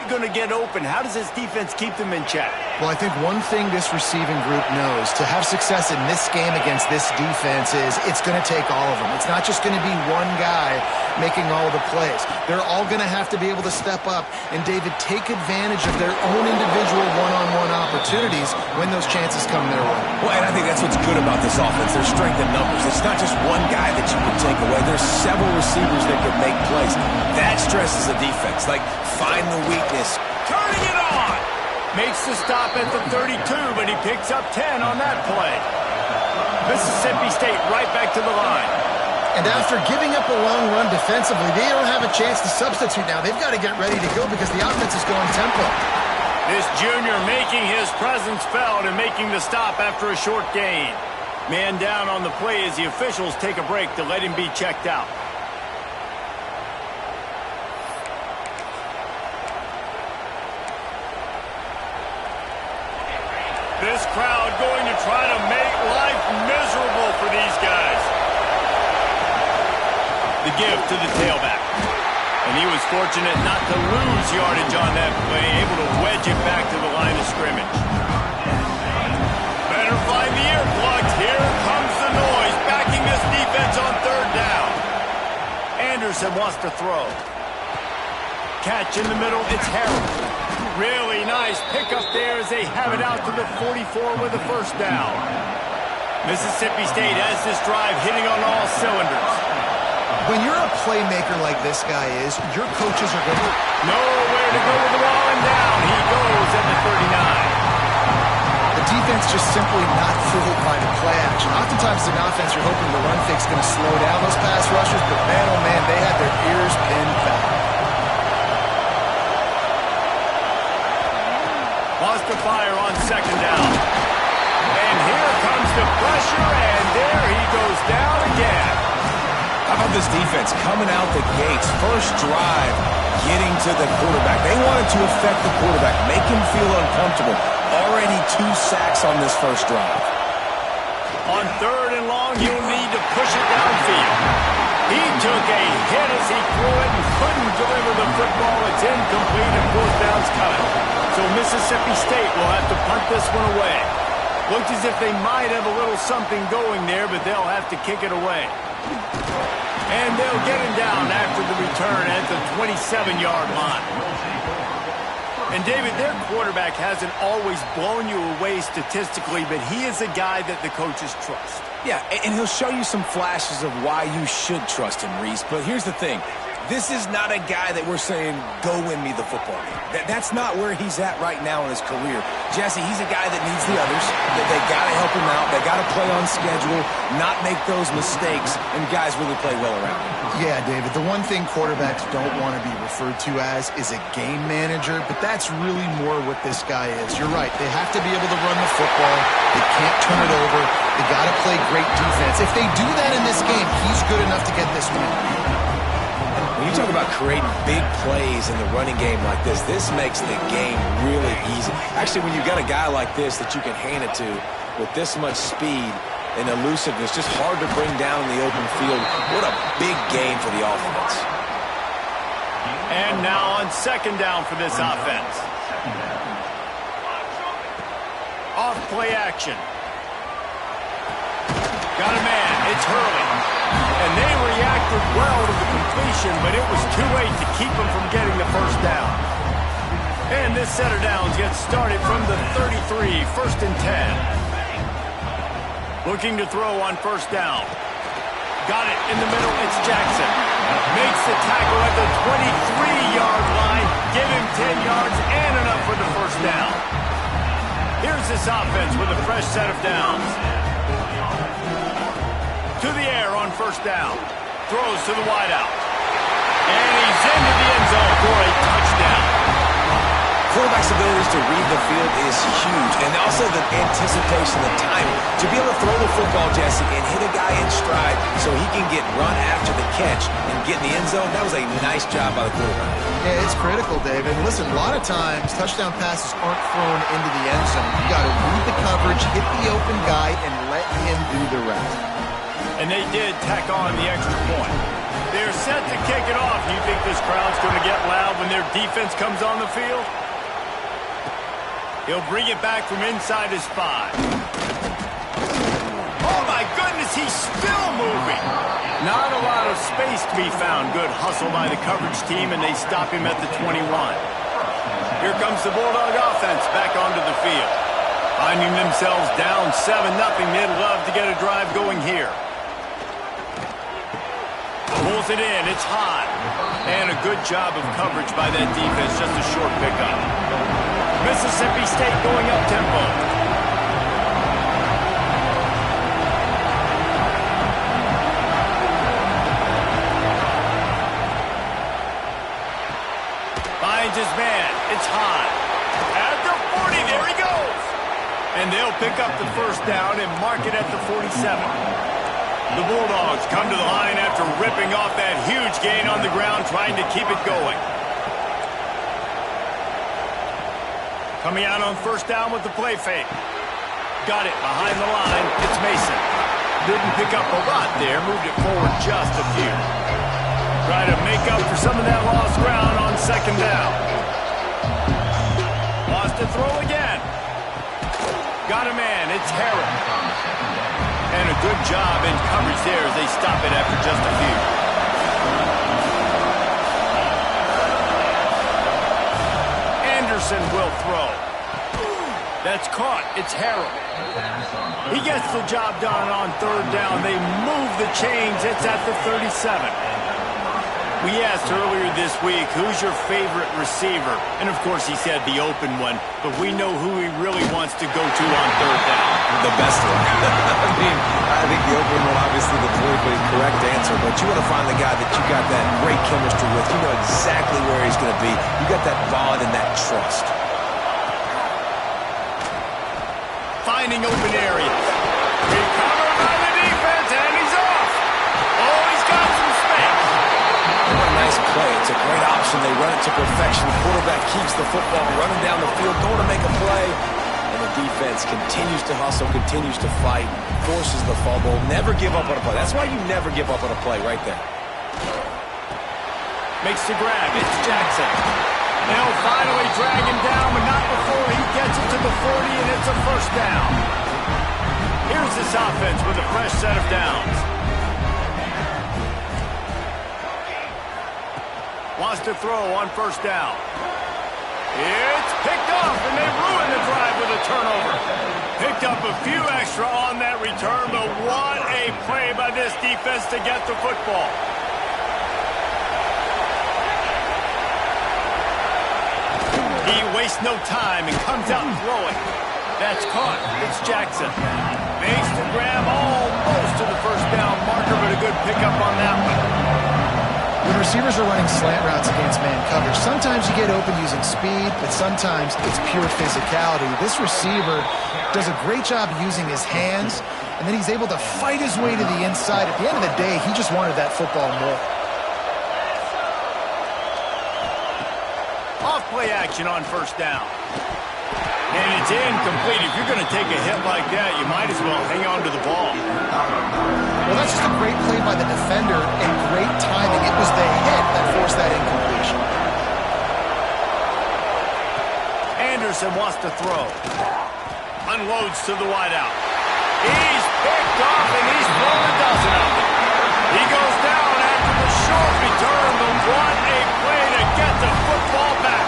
going to get open. How does this defense keep them in check? Well, I think one thing this receiving group knows, to have success in this game against this defense, is it's going to take all of them. It's not just going to be one guy making all of the plays. They're all going to have to be able to step up and, David, take advantage of their own individual one-on-one opportunities when those chances come their way. Well, and I think that's what's good about this offense. There's strength in numbers. It's not just one guy that you can take away. There's several receivers that can make plays. That stresses the defense. Like, find the weakness. Turning it on! Makes the stop at the 32, but he picks up 10 on that play. Mississippi State right back to the line. And after giving up a long run defensively, they don't have a chance to substitute now. They've got to get ready to go because the offense is going tempo. This junior making his presence felt and making the stop after a short gain. Man down on the play as the officials take a break to let him be checked out. This crowd going to try to make life miserable for these guys. The give to the tailback. And he was fortunate not to lose yardage on that play, able to wedge it back to the line of scrimmage. Better find the earplugs. Here comes the noise, backing this defense on third down. Anderson wants to throw. Catch in the middle, it's Harold. Really nice pickup there as they have it out to the 44 with a first down. Mississippi State has this drive hitting on all cylinders. When you're a playmaker like this guy is, your coaches are going to... Nowhere to go with the ball and down. He goes at the 39. The defense just simply not fooled by the play action. Oftentimes as an offense, you're hoping the run fake's going to slow down those pass rushers, but man, oh man, they had their ears pinned back. Wants to fire on second down. And here comes the pressure, and there he goes down again. How about this defense coming out the gates? First drive, getting to the quarterback. They wanted to affect the quarterback, make him feel uncomfortable. Already 2 sacks on this first drive. On third and long, he'll need to push it downfield. He took a hit as he threw it and couldn't deliver the football. It's incomplete and fourth down's cut. So Mississippi State will have to punt this one away. Looks as if they might have a little something going there, but they'll have to kick it away. And they'll get him down after the return at the 27-yard line. And, David, their quarterback hasn't always blown you away statistically, but he is a guy that the coaches trust. Yeah, and he'll show you some flashes of why you should trust him, Reese. But here's the thing. This is not a guy that we're saying, go win me the football game. That's not where he's at right now in his career. Jesse, he's a guy that needs the others. They got to help him out. They got to play on schedule, not make those mistakes, and guys really play well around him. Yeah, David, the one thing quarterbacks don't want to be referred to as is a game manager, but that's really more what this guy is. You're right. They have to be able to run the football. They can't turn it over. They got to play great defense. If they do that in this game, he's good enough to get this win. When you talk about creating big plays in the running game like this makes the game really easy. Actually, when you've got a guy like this that you can hand it to with this much speed and elusiveness, just hard to bring down in the open field. What a big game for the offense. And now on second down for this offense. Off play action. Got a man. It's Hurley. And they reacted well to the completion, but it was too late to keep them from getting the first down. And this set of downs gets started from the 33, first and 10. Looking to throw on first down. Got it in the middle, it's Jackson. Makes the tackle at the 23-yard line. Give him 10 yards and enough for the first down. Here's this offense with a fresh set of downs. To the air on first down. Throws to the wideout. And he's into the end zone for a touchdown. Quarterback's abilities to read the field is huge, and also the anticipation, the timing. To be able to throw the football, Jesse, and hit a guy in stride so he can get run after the catch and get in the end zone, that was a nice job by the quarterback. Yeah, it's critical, David. Listen, a lot of times touchdown passes aren't thrown into the end zone. You got to read the coverage, hit the open guy, and let him do the rest. And they did tack on the extra point. They're set to kick it off you think this crowd's going to get loud when their defense comes on the field? He'll bring it back from inside his 5. Oh, my goodness, he's still moving. Not a lot of space to be found. Good hustle by the coverage team, and they stop him at the 21. Here comes the Bulldog offense back onto the field. Finding themselves down 7-0. They'd love to get a drive going here. Pulls it in. It's hot. And a good job of coverage by that defense. Just a short pickup. Mississippi State going up tempo. Finds his man. It's hot. At the 40. There he goes. And they'll pick up the first down and mark it at the 47. The Bulldogs come to the line after ripping off that huge gain on the ground, trying to keep it going. Coming out on first down with the play fake. Got it behind the line. It's Mason. Didn't pick up a lot there. Moved it forward just a few. Try to make up for some of that lost ground on second down. Lost to throw again. Got a man. It's Harrell. And a good job in coverage there as they stop it after just a few. Anderson will throw. That's caught. It's Harrell. He gets the job done on third down. They move the chains. It's at the 37. We asked earlier this week, who's your favorite receiver? And, of course, he said the open one. But we know who he really wants to go to on third down. The best one. I think the open one, obviously, the politically correct answer. But you want to find the guy that you got that great chemistry with. You know exactly where he's going to be. You got that bond and that trust. Finding open areas. Recovered by the defense, and he's off. Oh, he's got some space. What a nice play. It's a great option. They run it to perfection. Quarterback keeps the football running down the field, going to make a play. And the defense continues to hustle, continues to fight, forces the fumble. Never give up on a play. That's why you never give up on a play right there. Makes the grab. It's Jackson. They'll finally drag him down, but not before he gets it to the 40, and it's a first down. Here's this offense with a fresh set of downs. Wants to throw on first down. It's picked off, and they ruin the drive with a turnover. Picked up a few extra on that return, but what a play by this defense to get the football. He wastes no time and comes out throwing. That's caught. It's Jackson. Makes the grab almost to the first down marker, but a good pickup on that one. When receivers are running slant routes against man coverage, sometimes you get open using speed, but sometimes it's pure physicality. This receiver does a great job using his hands, and then he's able to fight his way to the inside. At the end of the day, he just wanted that football more. Off-play action on first down. And it's incomplete. If you're going to take a hit like that, you might as well hang on to the ball. Well, that's just a great play by the defender and great timing. It was the hit that forced that incompletion. Anderson wants to throw. Unloads to the wideout. He's picked off, and he's thrown a dozen of them. He goes down after the short return, but what a play to get the football back.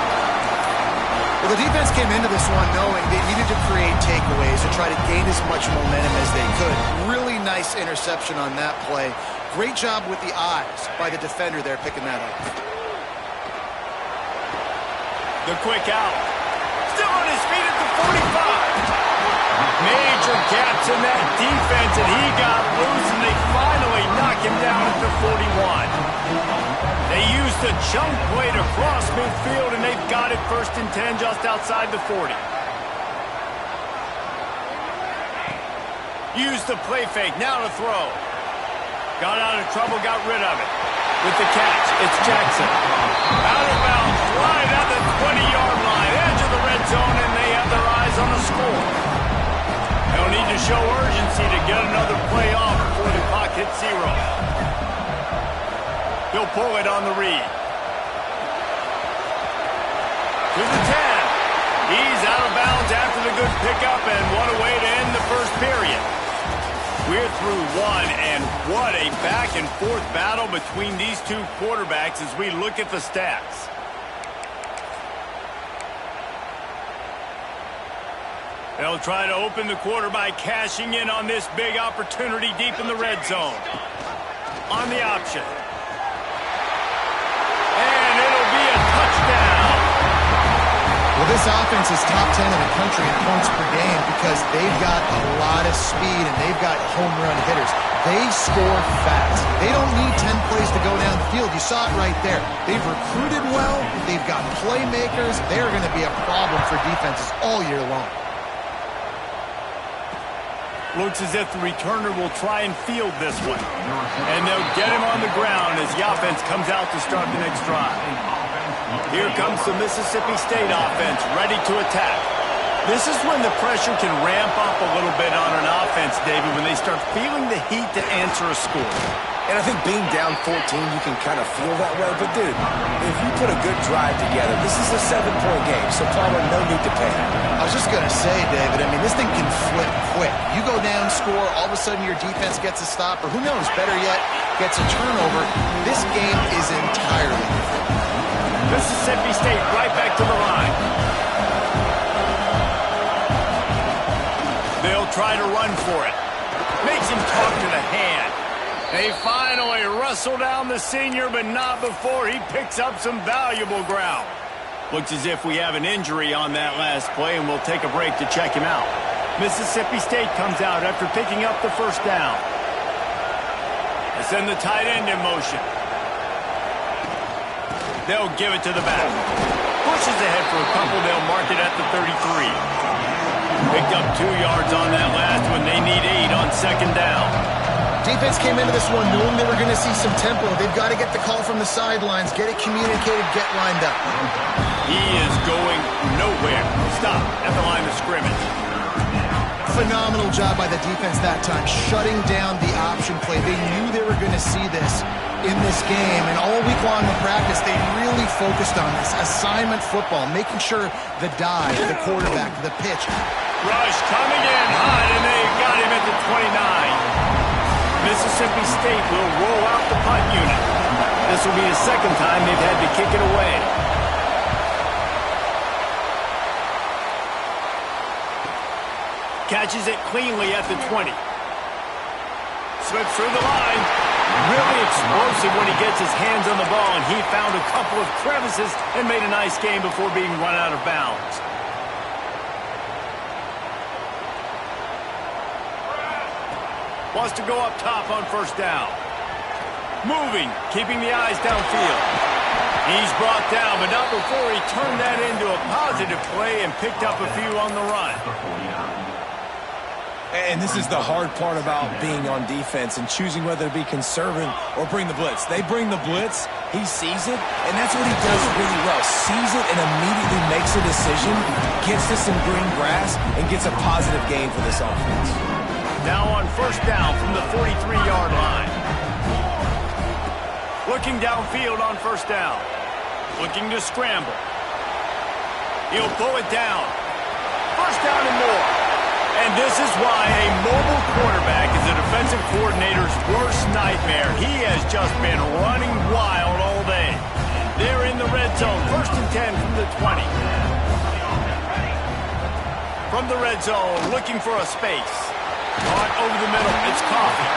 Well, the defense came into this one knowing they needed to create takeaways to try to gain as much momentum as they could. Really nice interception on that play. Great job with the eyes by the defender there picking that up. The quick out. Still on his feet at the 45. Major gaps in that defense, and he got loose, and they finally knock him down at the 41. They used the chunk play to cross midfield, and they've got it 1st and 10 just outside the 40. Used the play fake, now to throw. Got out of trouble, got rid of it. With the catch, it's Jackson. Out of bounds, right at the 20-yard line, edge of the red zone, and they have their eyes on the score. They'll need to show urgency to get another play off before the clock hits 0. He'll pull it on the read. He's out of bounds after the good pickup, and what a way to end the first period. We're through one, and what a back-and-forth battle between these two quarterbacks as we look at the stats. They'll try to open the quarter by cashing in on this big opportunity deep in the red zone. On the option. And it'll be a touchdown. Well, this offense is top 10 in the country in points per game because they've got a lot of speed and they've got home run hitters. They score fast. They don't need 10 plays to go down the field. You saw it right there. They've recruited well. They've got playmakers. They're going to be a problem for defenses all year long. Looks as if the returner will try and field this one. And they'll get him on the ground as the offense comes out to start the next drive. Here comes the Mississippi State offense, ready to attack. This is when the pressure can ramp up a little bit on an offense, David, when they start feeling the heat to answer a score. And I think being down 14, you can kind of feel that way. But, dude, if you put a good drive together, this is a 7-point game, so Palmer, no need to panic. I was just going to say, David, I mean, this thing can flip quick. You go down, score, all of a sudden your defense gets a stop, or who knows, better yet, gets a turnover. This game is entirely different. Mississippi State right back to the line. They'll try to run for it. Makes him talk to the hand. They finally wrestle down the senior, but not before he picks up some valuable ground. Looks as if we have an injury on that last play, and we'll take a break to check him out. Mississippi State comes out after picking up the first down. They send the tight end in motion. They'll give it to the back. Pushes ahead for a couple. They'll mark it at the 33. Picked up 2 yards on that last one. They need 8 on second down. Defense came into this one knowing they were going to see some tempo. They've got to get the call from the sidelines, get it communicated, get lined up. He is going nowhere. Stop at the line of scrimmage. Phenomenal job by the defense that time, shutting down the option play. They knew they were going to see this in this game, and all week long in practice, they really focused on this. Assignment football, making sure the dive, the quarterback, the pitch. Rush coming in hot, and they got him at the 29. Mississippi State will roll out the punt unit. This will be the second time they've had to kick it away. Catches it cleanly at the 20. Slips through the line. Really explosive when he gets his hands on the ball, and he found a couple of crevices and made a nice game before being run out of bounds. Wants to go up top on first down. Moving, keeping the eyes downfield. He's brought down, but not before he turned that into a positive play and picked up a few on the run. And this is the hard part about being on defense and choosing whether to be conservative or bring the blitz. They bring the blitz, he sees it, and that's what he does really well. Sees it and immediately makes a decision, gets to some green grass, and gets a positive gain for this offense. Now on first down from the 43-yard line. Looking downfield on first down. Looking to scramble. He'll pull it down. First down and more. And this is why a mobile quarterback is a defensive coordinator's worst nightmare. He has just been running wild all day. They're in the red zone. First and 10 from the 20. From the red zone, looking for a space. Caught over the middle. It's Coffee.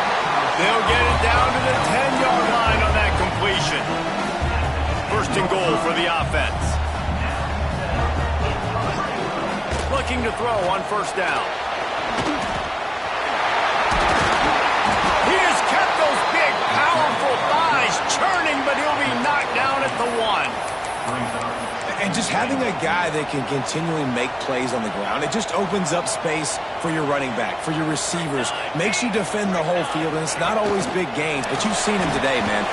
They'll get it down to the 10-yard line on that completion. First and goal for the offense. Looking to throw on first down. He has kept those big, powerful thighs churning, but he'll be knocked down at the 1. And just having a guy that can continually make plays on the ground, it just opens up space for your running back, for your receivers, makes you defend the whole field, and it's not always big gains, but you've seen him today, man.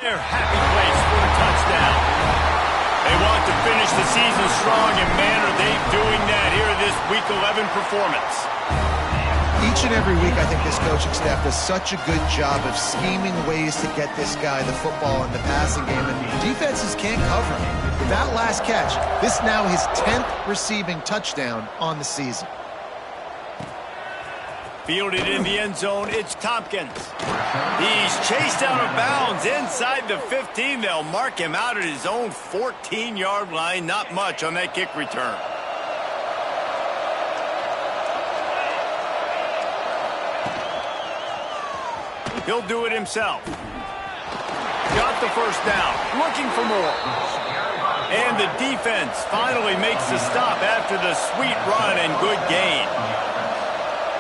Their happy place for a touchdown. They want to finish the season strong, and man, are they doing that here in this Week 11 performance. Each and every week, I think this coaching staff does such a good job of scheming ways to get this guy the football in the passing game, and defenses can't cover him. With that last catch, this now his 10th receiving touchdown on the season. Fielded in the end zone, it's Tompkins. He's chased out of bounds inside the 15. They'll mark him out at his own 14-yard line. Not much on that kick return. He'll do it himself. Got the first down, looking for more. And the defense finally makes the stop after the sweet run and good gain.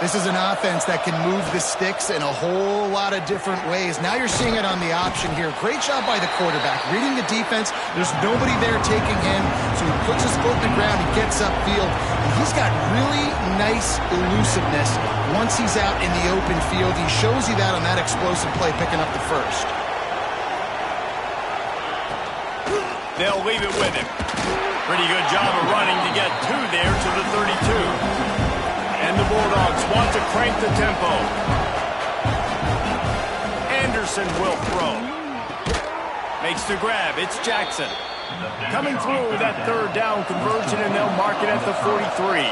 This is an offense that can move the sticks in a whole lot of different ways. Now you're seeing it on the option here. Great job by the quarterback. Reading the defense, there's nobody there taking him, so he puts his foot in the ground, he gets upfield. And he's got really nice elusiveness once he's out in the open field. He shows you that on that explosive play, picking up the first. They'll leave it with him. Pretty good job of running to get two there to the 32. And the Bulldogs want to crank the tempo. Anderson will throw. Makes the grab. It's Jackson. Coming through with that third down conversion, and they'll mark it at the 43.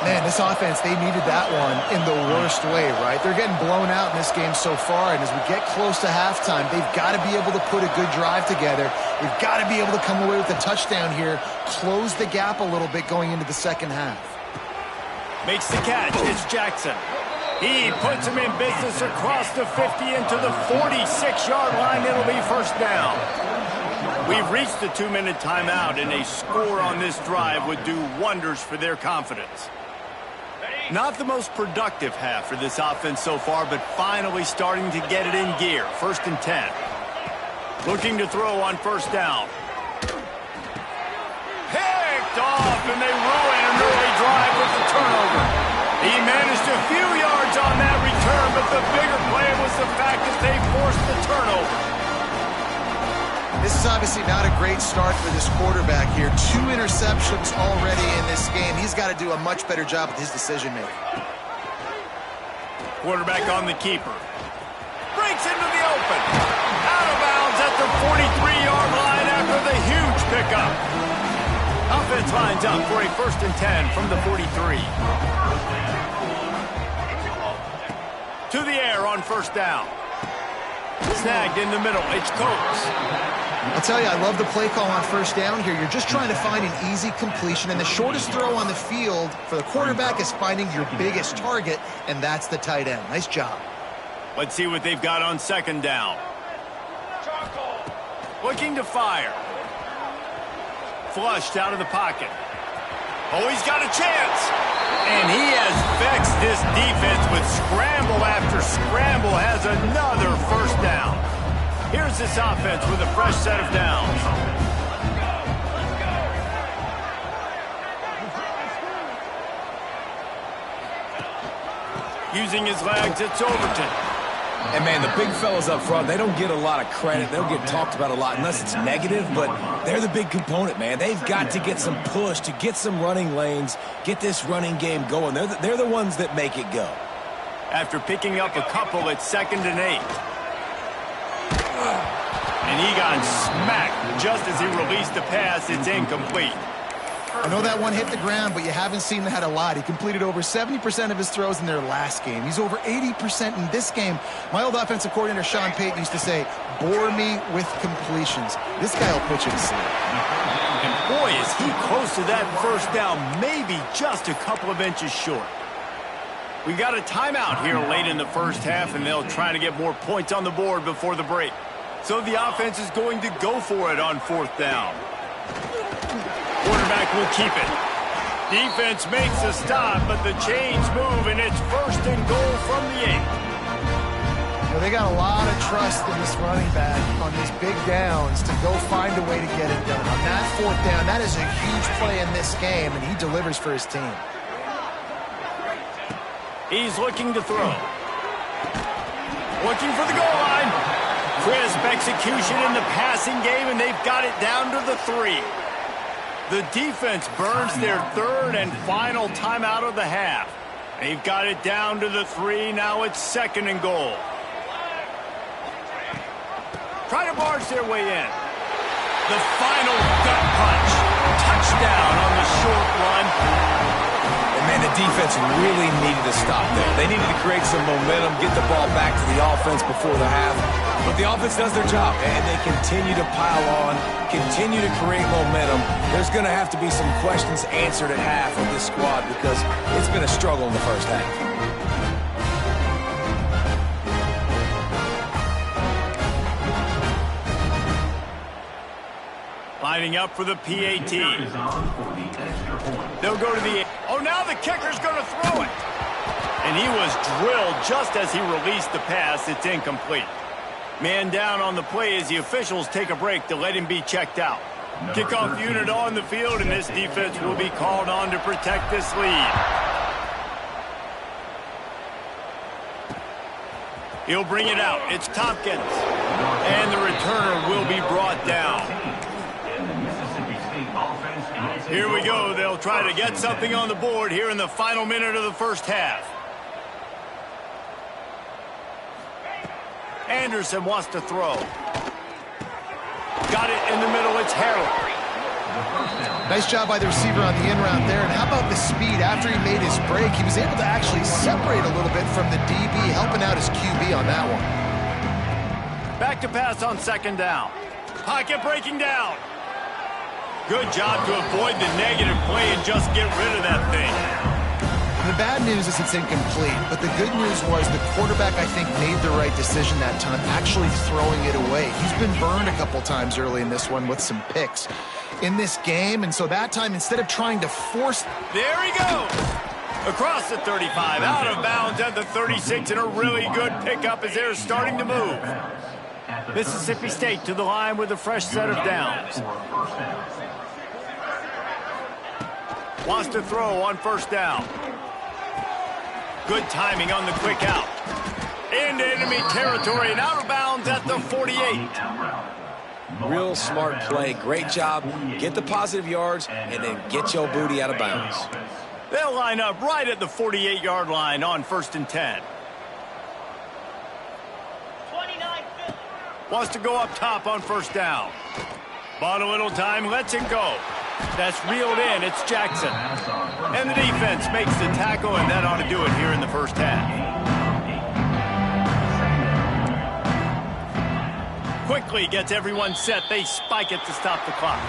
Man, this offense, they needed that one in the worst way, right? They're getting blown out in this game so far, and as we get close to halftime, they've got to be able to put a good drive together. They've got to be able to come away with a touchdown here, close the gap a little bit going into the second half. Makes the catch. It's Jackson. He puts him in business across the 50 into the 46-yard line. It'll be first down. We've reached the 2-minute timeout, and a score on this drive would do wonders for their confidence. Not the most productive half for this offense so far, but finally starting to get it in gear. 1st and 10. Looking to throw on first down. Picked off, and they ruin an early drive with the turnover. He managed a few yards on that return, but the bigger play was the fact that they forced the turnover. This is obviously not a great start for this quarterback here. 2 interceptions already in this game. He's got to do a much better job with his decision-making. Quarterback on the keeper. Breaks into the open. Out of bounds at the 43-yard line after the huge pickup. Offense lines up for a 1st and 10 from the 43. To the air on first down. Snagged in the middle. It's Coates. I'll tell you, I love the play call on first down here. You're just trying to find an easy completion, and the shortest throw on the field for the quarterback is finding your biggest target, and that's the tight end. Nice job. Let's see what they've got on second down. Looking to fire. Flushed out of the pocket. Oh, he's got a chance. And he has vexed this defense with scramble after scramble, has another first down. Here's this offense with a fresh set of downs. Using his legs, it's Overton. And, man, the big fellas up front, they don't get a lot of credit. They'll get talked about a lot unless it's negative, but they're the big component, man. They've got to get some push, to get some running lanes, get this running game going. They're the ones that make it go. After picking up a couple, it's 2nd and 8. And he got smacked just as he released the pass. It's incomplete. I know that one hit the ground, but you haven't seen that a lot. He completed over 70% of his throws in their last game. He's over 80% in this game. My old offensive coordinator, Sean Payton, used to say, bore me with completions. This guy will put you to sleep. And boy, is he close to that first down, maybe just a couple of inches short. We got a timeout here late in the first half, and they'll try to get more points on the board before the break. So the offense is going to go for it on 4th down. Quarterback will keep it. Defense makes a stop, but the chains move, and it's 1st and goal from the 8. Well, they got a lot of trust in this running back on these big downs to go find a way to get it done. On that 4th down, that is a huge play in this game, and he delivers for his team. He's looking to throw. Looking for the goal line. Crisp execution in the passing game, and they've got it down to the 3. The defense burns their third and final timeout of the half. They've got it down to the 3. Now it's 2nd and goal. Try to barge their way in. The final gut punch. Touchdown on the short run. And man, the defense really needed to stop there. They needed to create some momentum, get the ball back to the offense before the half. But the offense does their job, and they continue to pile on, continue to create momentum. There's going to have to be some questions answered at half of this squad because it's been a struggle in the first half. Lining up for the PAT. They'll go to the... Oh, now the kicker's going to throw it. And he was drilled just as he released the pass. It's incomplete. Man down on the play as the officials take a break to let him be checked out. Kickoff unit on the field, and this defense will be called on to protect this lead. He'll bring it out. It's Tompkins. And the returner will be brought down. Here we go. They'll try to get something on the board here in the final minute of the first half. Anderson wants to throw. Got it in the middle. It's Harrell. Nice job by the receiver on the in route there. And how about the speed? After he made his break, he was able to actually separate a little bit from the DB, helping out his QB on that one. Back to pass on 2nd down. Pocket breaking down. Good job to avoid the negative play and just get rid of that thing. The bad news is it's incomplete, but the good news was the quarterback, I think, made the right decision that time, actually throwing it away. He's been burned a couple times early in this one with some picks in this game, and so that time, instead of trying to force... There he goes! Across the 35, out of bounds at the 36, and a really good pickup as they're starting to move. Mississippi State to the line with a fresh set of downs. Wants to throw on 1st down. Good timing on the quick out. Into enemy territory and out of bounds at the 48. Real smart play. Great job. Get the positive yards and then get your booty out of bounds. They'll line up right at the 48-yard line on 1st and 10. Wants to go up top on 1st down. Bought a little time, lets it go. That's reeled in. It's Jackson. And the defense makes the tackle, and that ought to do it here in the first half. Quickly gets everyone set. They spike it to stop the clock.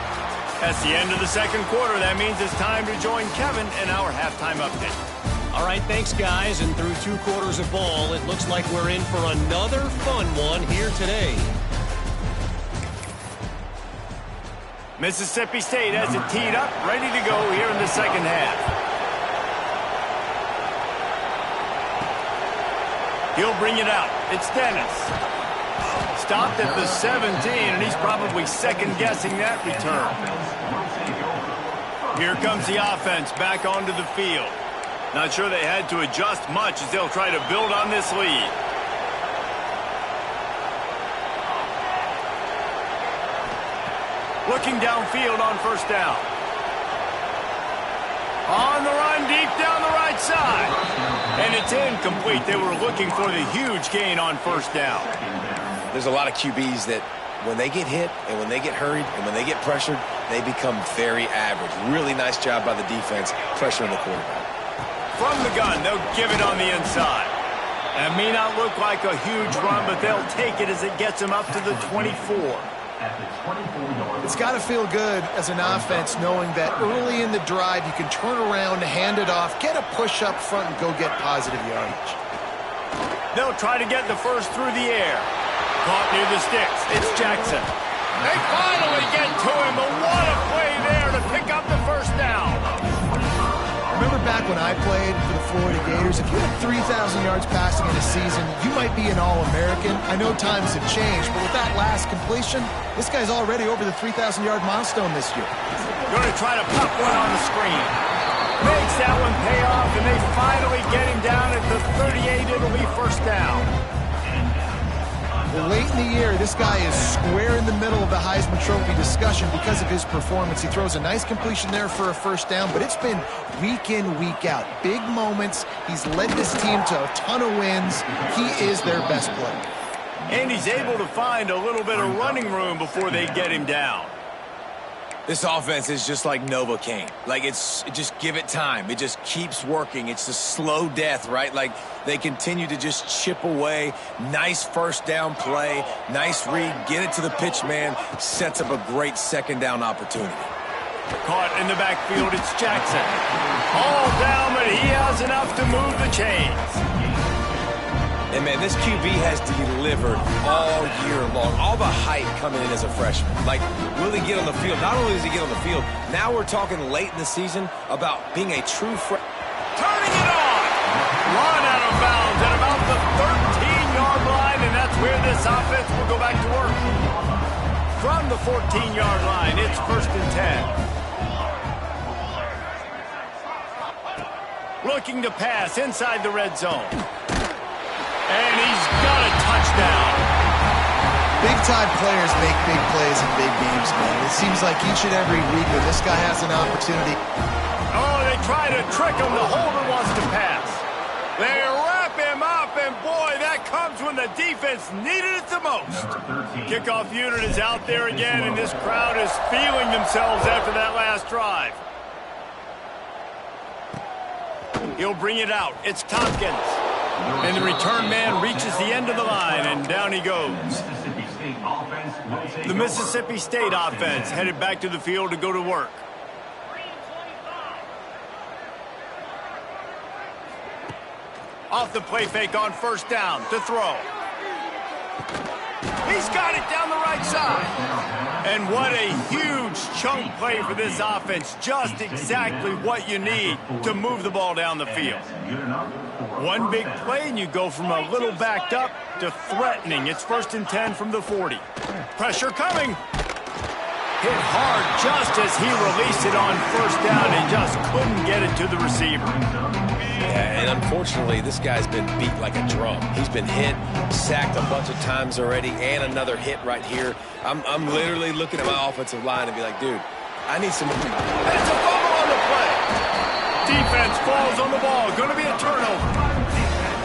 That's the end of the 2nd quarter. That means it's time to join Kevin in our halftime update. All right, thanks, guys. And through 2 quarters of ball, it looks like we're in for another fun one here today. Mississippi State has it teed up, ready to go here in the 2nd half. He'll bring it out. It's Dennis. Stopped at the 17, and he's probably second-guessing that return. Here comes the offense back onto the field. Not sure they had to adjust much as they'll try to build on this lead. Looking downfield on 1st down. On the run, deep down the right side. And it's incomplete. They were looking for the huge gain on 1st down. There's a lot of QBs that when they get hit and when they get hurried and when they get pressured, they become very average. Really nice job by the defense pressuring the quarterback. From the gun, they'll give it on the inside. That may not look like a huge run, but they'll take it as it gets them up to the 24. It's got to feel good as an offense knowing that early in the drive you can turn around, hand it off, get a push up front, and go get positive yardage. They'll try to get the first through the air. Caught near the sticks. It's Jackson. They finally get to him, but what a play there to pick up the 1st down. Remember back when I played for the Florida Gators, if you had 3,000 yards passing in a season, you might be an All-American. I know times have changed, but with that last completion, this guy's already over the 3,000-yard milestone this year. Going to try to pop one on the screen. Makes that one pay off, and they finally get him down at the 38. It'll be 1st down. Late in the year, this guy is square in the middle of the Heisman Trophy discussion because of his performance. He throws a nice completion there for a first down, but it's been week in, week out. Big moments. He's led this team to a ton of wins. He is their best player. And he's able to find a little bit of running room before they get him down. This offense is just like Novocaine. Like, just give it time. It just keeps working. It's a slow death, right? Like, they continue to just chip away. Nice first down play. Nice read. Get it to the pitch man. Sets up a great second down opportunity. Caught in the backfield, it's Jackson. All down, but he has enough to move the chains. And, man, this QB has delivered all year long. All the hype coming in as a freshman. Like, will he get on the field? Not only does he get on the field, now we're talking late in the season about being a true turning it on! Run out of bounds at about the 13-yard line, and that's where this offense will go back to work. From the 14-yard line, it's 1st and 10. Looking to pass inside the red zone. And he's got a touchdown. Big-time players make big plays in big games, man. It seems like each and every week when this guy has an opportunity. Oh, they try to trick him. The holder wants to pass. They wrap him up, and boy, that comes when the defense needed it the most. Kickoff unit is out there again, and this crowd is feeling themselves after that last drive. He'll bring it out. It's Tompkins. And the return man reaches the end of the line, and down he goes. The Mississippi State offense headed back to the field to go to work. Off the play fake on first down to throw. He's got it down the right side. And what a huge chunk play for this offense. Just exactly what you need to move the ball down the field. One big play, and you go from a little backed up to threatening. It's 1st and 10 from the 40. Pressure coming. Hit hard just as he released it on first down and just couldn't get it to the receiver. Yeah, and unfortunately, this guy's been beat like a drum. He's been hit, sacked a bunch of times already, and another hit right here. I'm literally looking at my offensive line and be like, dude, I need some... And it's a fumble on the play. Defense falls on the ball. Going to be a turnover.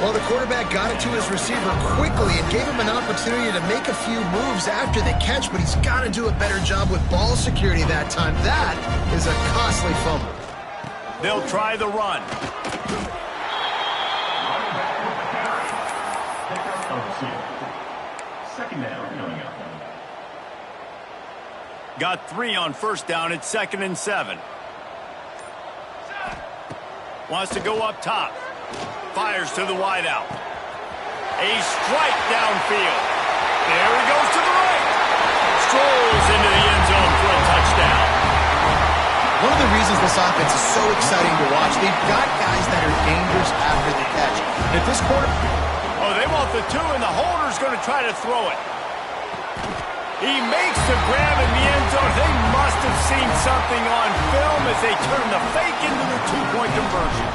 Well, the quarterback got it to his receiver quickly and gave him an opportunity to make a few moves after the catch, but he's got to do a better job with ball security that time. That is a costly fumble. They'll try the run. Got 3 on first down. It's 2nd and 7. Wants to go up top. Fires to the wideout. A strike downfield. There he goes to the right. Strolls into the end zone for a touchdown. One of the reasons this offense is so exciting to watch, they've got guys that are dangerous after the catch. If this quarter... Oh, they want the 2, and the holder's going to try to throw it. He makes the grab in the end zone. They must have seen something on film as they turn the fake into the 2-point conversion.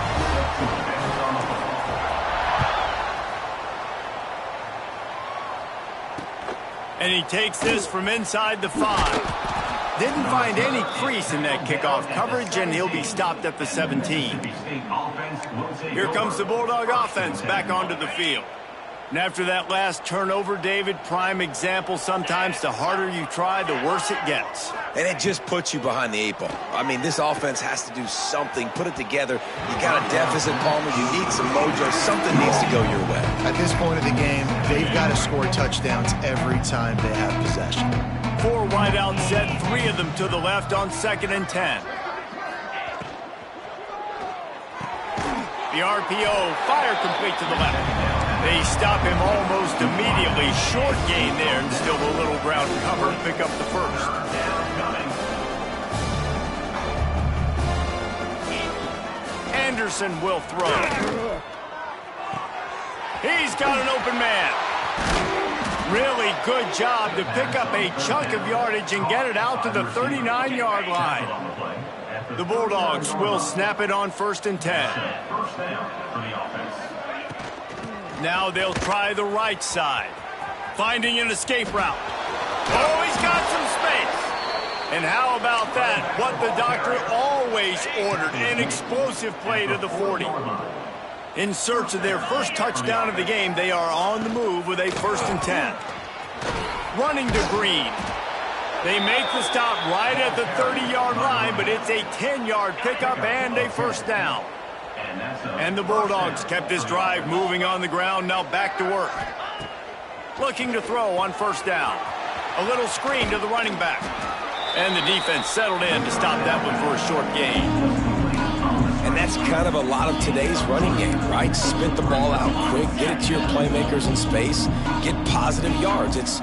And he takes this from inside the 5. Didn't find any crease in that kickoff coverage, and he'll be stopped at the 17. Here comes the Bulldog offense back onto the field. And after that last turnover, David, prime example, sometimes the harder you try, the worse it gets. And it just puts you behind the 8 ball. I mean, this offense has to do something, put it together. You got a deficit, Palmer. You need some mojo. Something needs to go your way. At this point of the game, they've got to score touchdowns every time they have possession. 4 wide out set, 3 of them to the left on 2nd and 10. The RPO, fire complete to the left. They stop him almost immediately. Short gain there, and still a little ground cover to pick up the first. Anderson will throw. He's got an open man. Really good job to pick up a chunk of yardage and get it out to the 39-yard line. The Bulldogs will snap it on 1st and 10. Now they'll try the right side. Finding an escape route. Oh, he's got some space. And how about that? What the doctor always ordered, an explosive play to the 40. In search of their first touchdown of the game, they are on the move with a 1st and 10. Running to Green. They make the stop right at the 30-yard line, but it's a 10-yard pickup and a 1st down. And the Bulldogs kept this drive moving on the ground, now back to work. Looking to throw on 1st down. A little screen to the running back. And the defense settled in to stop that one for a short gain. And that's kind of a lot of today's running game, right? Spit the ball out quick, get it to your playmakers in space, get positive yards. It's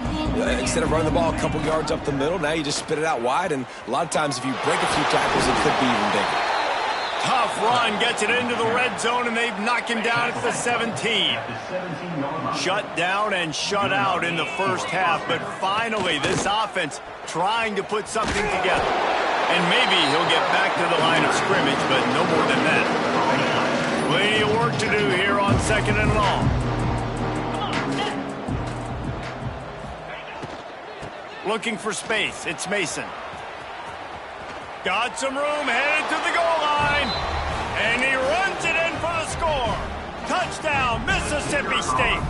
instead of running the ball a couple yards up the middle, now you just spit it out wide, and a lot of times if you break a few tackles, it could be even bigger. Tough run, gets it into the red zone, and they've knocked him down at the 17. Shut down and shut out in the first half, but finally this offense trying to put something together. And maybe he'll get back to the line of scrimmage, but no more than that. Plenty of work to do here on 2nd and long. Looking for space, it's Mason. Got some room, headed to the goal line. And he runs it in for the score. Touchdown, Mississippi State.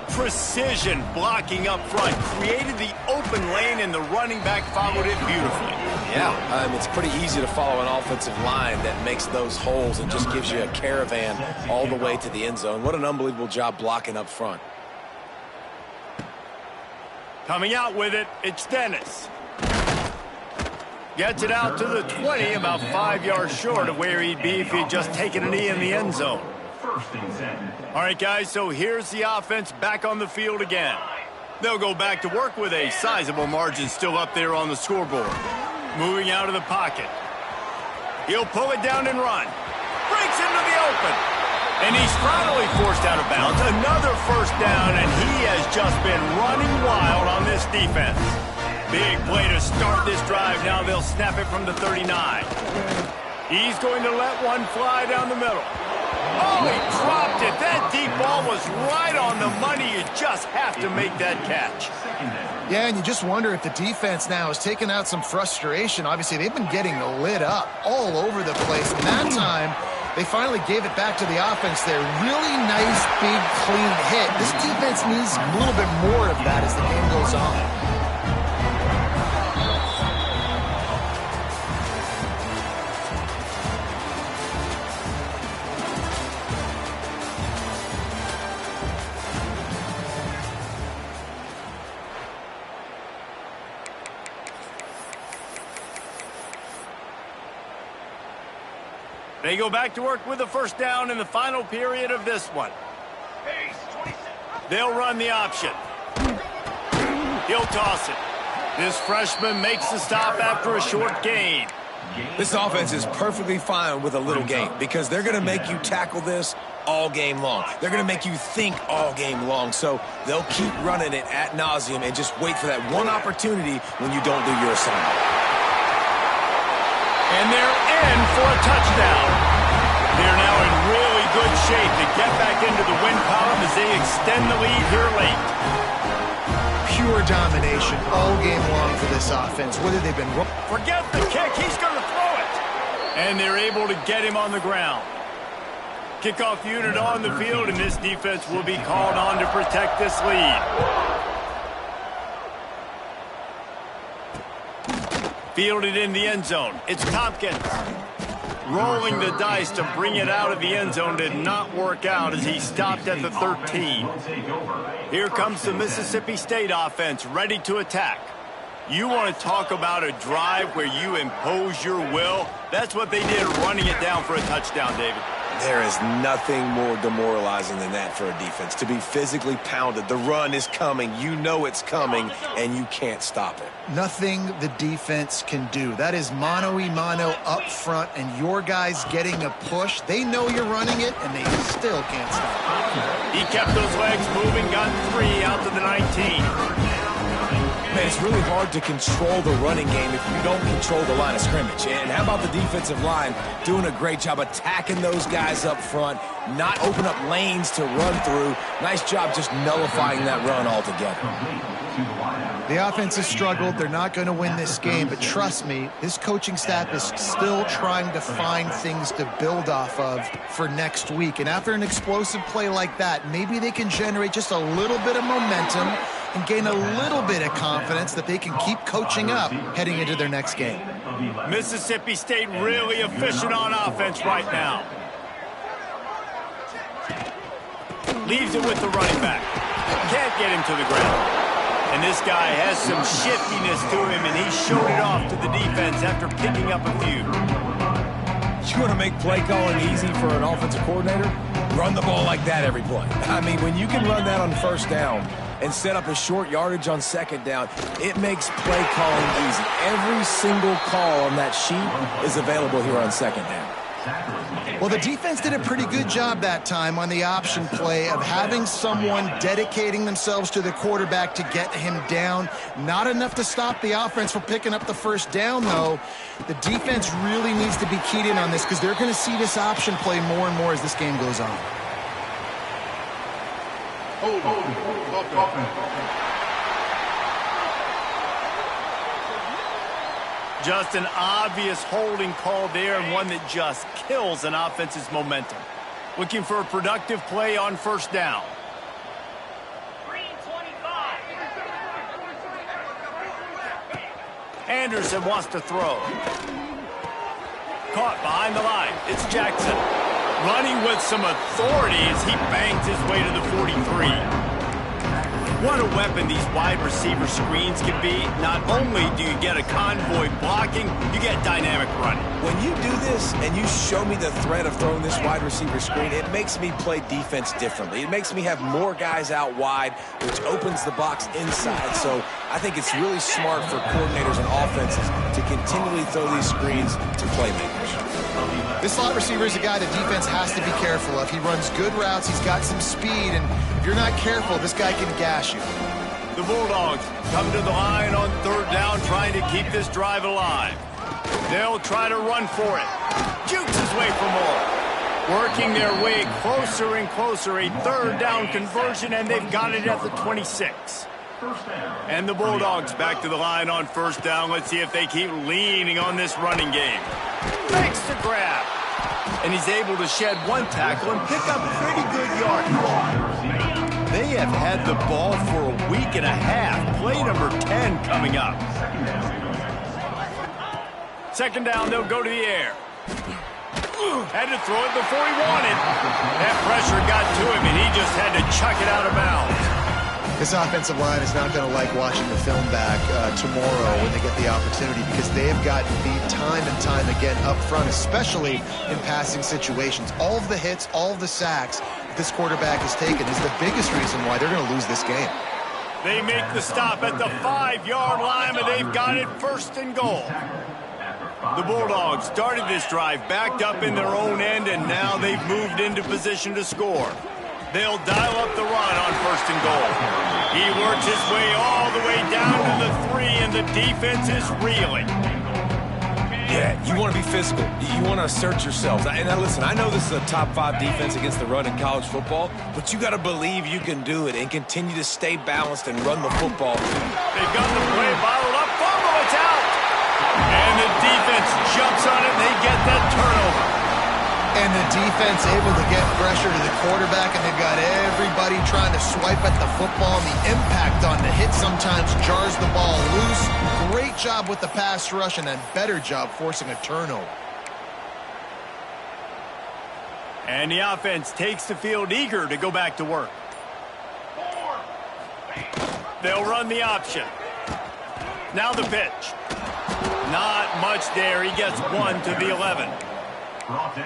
Precision blocking up front. Created the open lane, and the running back followed it beautifully. Yeah, it's pretty easy to follow an offensive line that makes those holes and just gives you a caravan all the way to the end zone. What an unbelievable job blocking up front. Coming out with it, it's Dennis. Gets it out to the 20, about 5 yards short of where he'd be if he'd just taken a knee in the end zone. All right, guys, so here's the offense back on the field again. They'll go back to work with a sizable margin still up there on the scoreboard. Moving out of the pocket. He'll pull it down and run. Breaks into the open. And he's finally forced out of bounds. Another 1st down, and he has just been running wild on this defense. Big play to start this drive. Now they'll snap it from the 39. He's going to let one fly down the middle. Oh, he dropped it. That deep ball was right on the money. You just have to make that catch. Yeah, and you just wonder if the defense now has taken out some frustration. Obviously, they've been getting lit up all over the place. And that time, they finally gave it back to the offense there. Really nice, big, clean hit. This defense needs a little bit more of that as the game goes on. They go back to work with a 1st down in the final period of this one. They'll run the option. He'll toss it. This freshman makes the stop after a short gain. This offense is perfectly fine with a little gain because they're going to make you tackle this all game long. They're going to make you think all game long. So they'll keep running it ad nauseum and just wait for that one opportunity when you don't do your assignment. And they're in for a touchdown. They're now in really good shape to get back into the win column as they extend the lead here late. Pure domination all game long for this offense. Whether they've been... Forget the kick. He's going to throw it. And they're able to get him on the ground. Kickoff unit on the field, and this defense will be called on to protect this lead. Fielded in the end zone. It's Tompkins. Rolling the dice to bring it out of the end zone did not work out as he stopped at the 13. Here comes the Mississippi State offense ready to attack. You want to talk about a drive where you impose your will? That's what they did, running it down for a touchdown, David. There is nothing more demoralizing than that for a defense, to be physically pounded. The run is coming. You know it's coming, and you can't stop it. Nothing the defense can do. That is mano-a-mano up front, and your guys getting a push. They know you're running it, and they still can't stop it. He kept those legs moving, got 3 out to the 19. man, it's really hard to control the running game if you don't control the line of scrimmage. And how about the defensive line doing a great job attacking those guys up front, not open up lanes to run through. Nice job just nullifying that run altogether. The offense has struggled. They're not going to win this game, but trust me, this coaching staff is still trying to find things to build off of for next week. And after an explosive play like that, maybe they can generate just a little bit of momentum and gain a little bit of confidence that they can keep coaching up heading into their next game. Mississippi State really efficient on offense right now. Leaves it with the running back. Can't get him to the ground. And this guy has some shiftiness to him, and he showed it off to the defense after picking up a few. You want to make play calling easy for an offensive coordinator? Run the ball like that every play. I mean, when you can run that on first down and set up a short yardage on second down, it makes play calling easy. Every single call on that sheet is available here on second down. Well, the defense did a pretty good job that time on the option play of having someone dedicating themselves to the quarterback to get him down. Not enough to stop the offense from picking up the first down, though. The defense really needs to be keyed in on this because they're going to see this option play more and more as this game goes on. Just an obvious holding call there, and one that just kills an offense's momentum. Looking for a productive play on first down. Anderson wants to throw. Caught behind the line. It's Jackson. Running with some authority as he bangs his way to the 43. What a weapon these wide receiver screens can be. Not only do you get a convoy blocking, you get dynamic running. When you do this and you show me the threat of throwing this wide receiver screen, it makes me play defense differently. It makes me have more guys out wide, which opens the box inside. So I think it's really smart for coordinators and offenses to continually throw these screens to playmakers. This slot receiver is a guy the defense has to be careful of. He runs good routes. He's got some speed, and if you're not careful, this guy can gash you. The Bulldogs come to the line on third down, trying to keep this drive alive. They'll try to run for it. Jukes his way for more. Working their way closer and closer. A third down conversion, and they've got it at the 26. And the Bulldogs back to the line on first down. Let's see if they keep leaning on this running game. Makes the grab. And he's able to shed one tackle and pick up pretty good yardage. They have had the ball for a week and a half. Play number 10 coming up. Second down, they'll go to the air. Had to throw it before he wanted. That pressure got to him, and he just had to chuck it out of bounds. This offensive line is not going to like watching the film back tomorrow when they get the opportunity because they have gotten beat time and time again up front, especially in passing situations. All of the hits, all of the sacks this quarterback has taken is the biggest reason why they're going to lose this game. They make the stop at the 5-yard line, but they've got it first and goal. The Bulldogs started this drive backed up in their own end, and now they've moved into position to score. They'll dial up the run on first and goal. He works his way all the way down to the 3, and the defense is reeling. Yeah, you want to be physical. You want to assert yourselves. And now listen, I know this is a top 5 defense against the run in college football, but you got to believe you can do it and continue to stay balanced and run the football. They've got the play bottled up. Fumble, it's out. And the defense jumps on it, and they get that turnover. And the defense able to get pressure to the quarterback, and they've got everybody trying to swipe at the football. And the impact on the hit sometimes jars the ball loose. Great job with the pass rush, and a better job forcing a turnover. And the offense takes the field eager to go back to work. They'll run the option. Now the pitch. Not much there. He gets 1 to the 11.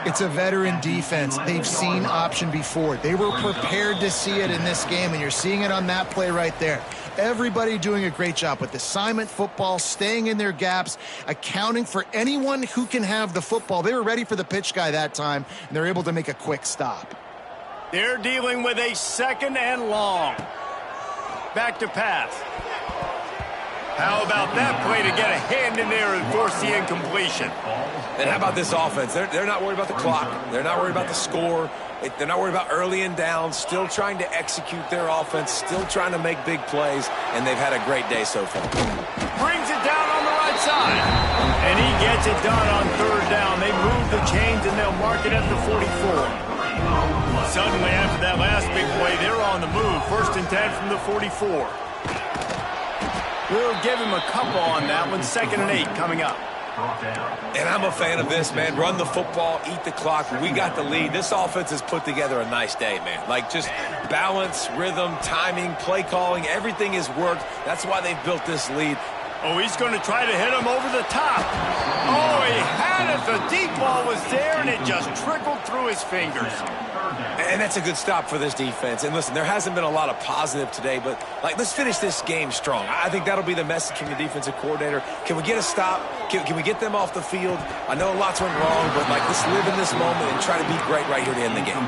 It's a veteran defense. They've seen option before. They were prepared to see it in this game, and you're seeing it on that play right there. Everybody doing a great job with assignment football, staying in their gaps, accounting for anyone who can have the football. They were ready for the pitch guy that time, and they're able to make a quick stop. They're dealing with a second and long. Back to pass. How about that play to get a hand in there and force the incompletion? And how about this offense? They're not worried about the clock. They're not worried about the score. They're not worried about early and down. Still trying to execute their offense. Still trying to make big plays. And they've had a great day so far. Brings it down on the right side. And he gets it done on third down. They move the chains and they'll mark it at the 44. Suddenly, after that last big play, they're on the move. 1st and 10 from the 44. We'll give him a couple on that one. 2nd and 8 coming up. And I'm a fan of this, man. Run the football, eat the clock. We got the lead. This offense has put together a nice day, man. Like, just balance, rhythm, timing, play calling, everything has worked. That's why they've built this lead. Oh, he's going to try to hit him over the top. Oh, he had it. The deep ball was there, and it just trickled through his fingers. And that's a good stop for this defense. And listen, there hasn't been a lot of positive today, but, like, let's finish this game strong. I think that'll be the message from the defensive coordinator. Can we get a stop? Can we get them off the field? I know lots went wrong, but, like, let's live in this moment and try to be great right here to end the game.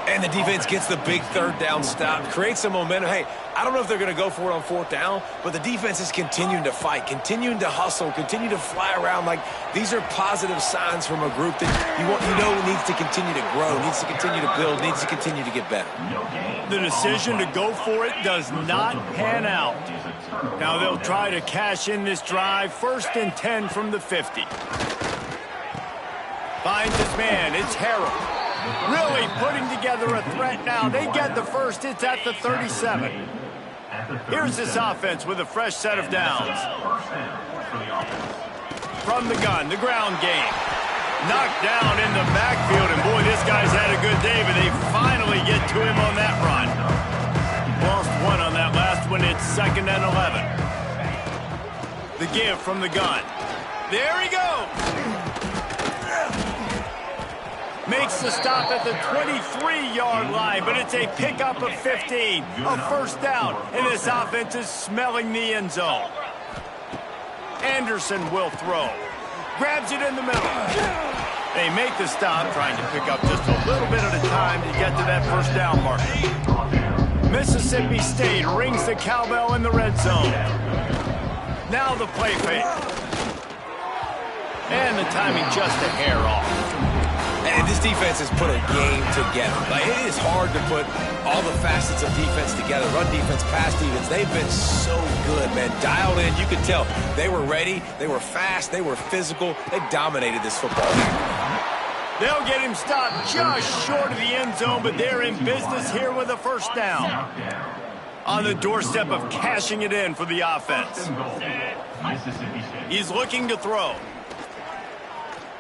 And the defense gets the big 3rd down stop, creates some momentum. Hey, I don't know if they're going to go for it on 4th down, but the defense is continuing to fight, continuing to hustle, continue to fly around. Like, these are positive signs from a group that you know needs to continue to grow, needs to continue to build, needs to continue to get better. The decision to go for it does not pan out. Now they'll try to cash in this drive. 1st and 10 from the 50. Finds his man. It's Harrell. Really putting together a threat now. They get the first. It's at the 37. Here's this offense with a fresh set of downs. From the gun, the ground game. Knocked down in the backfield, and boy, this guy's had a good day, but they finally get to him on that run. Lost one on that last one. It's 2nd and 11. The give from the gun. There he goes. Makes the stop at the 23-yard line, but it's a pickup of 15, a 1st down, and this offense is smelling the end zone. Anderson will throw. Grabs it in the middle. They make the stop, trying to pick up just a little bit at a time to get to that 1st down marker. Mississippi State rings the cowbell in the red zone. Now the play fake. And the timing just a hair off. And this defense has put a game together. Like, it is hard to put all the facets of defense together. Run defense, pass defense. They've been so good, man. Dialed in. You could tell they were ready. They were fast. They were physical. They dominated this football game. They'll get him stopped just short of the end zone, but they're in business here with a 1st down. On the doorstep of cashing it in for the offense. He's looking to throw.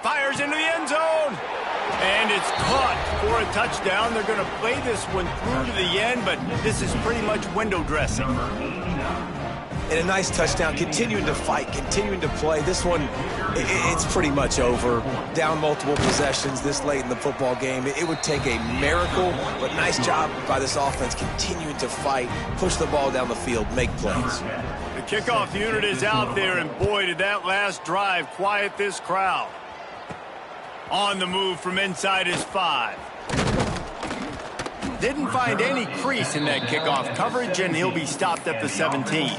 Fires into the end zone. And it's caught for a touchdown. They're going to play this one through to the end, but this is pretty much window dressing. And a nice touchdown, continuing to fight, continuing to play. This one, it's pretty much over. Down multiple possessions this late in the football game. It would take a miracle, but nice job by this offense continuing to fight, push the ball down the field, make plays. The kickoff unit is out there, and boy, did that last drive quiet this crowd. On the move from inside his 5. Didn't find any crease in that kickoff coverage, and he'll be stopped at the 17.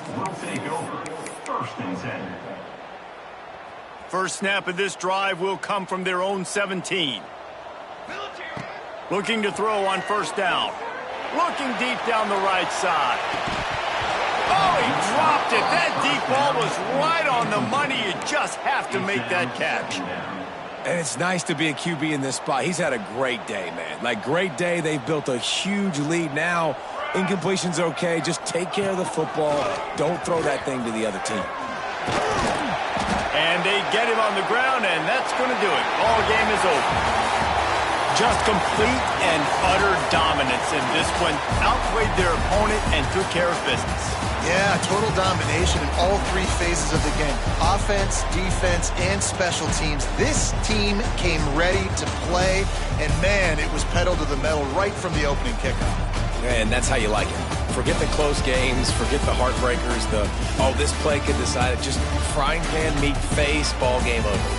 First snap of this drive will come from their own 17. Looking to throw on 1st down. Looking deep down the right side. Oh, he dropped it. That deep ball was right on the money. You just have to make that catch. And it's nice to be a QB in this spot. He's had a great day, man. Like, great day. They've built a huge lead now. Incompletion's okay. Just take care of the football. Don't throw that thing to the other team. And they get him on the ground, and that's going to do it. Ball game is over. Just complete and utter dominance in this one. Outplayed their opponent and took care of business. Yeah, total domination in all 3 phases of the game. Offense, defense, and special teams. This team came ready to play, and man, it was pedal to the metal right from the opening kickoff. And that's how you like it. Forget the close games, forget the heartbreakers, this play could decide it. Just frying pan meet face, ball game over.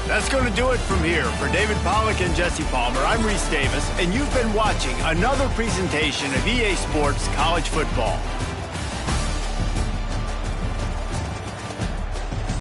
That's going to do it from here. For David Pollack and Jesse Palmer, I'm Reese Davis, and you've been watching another presentation of EA Sports College Football.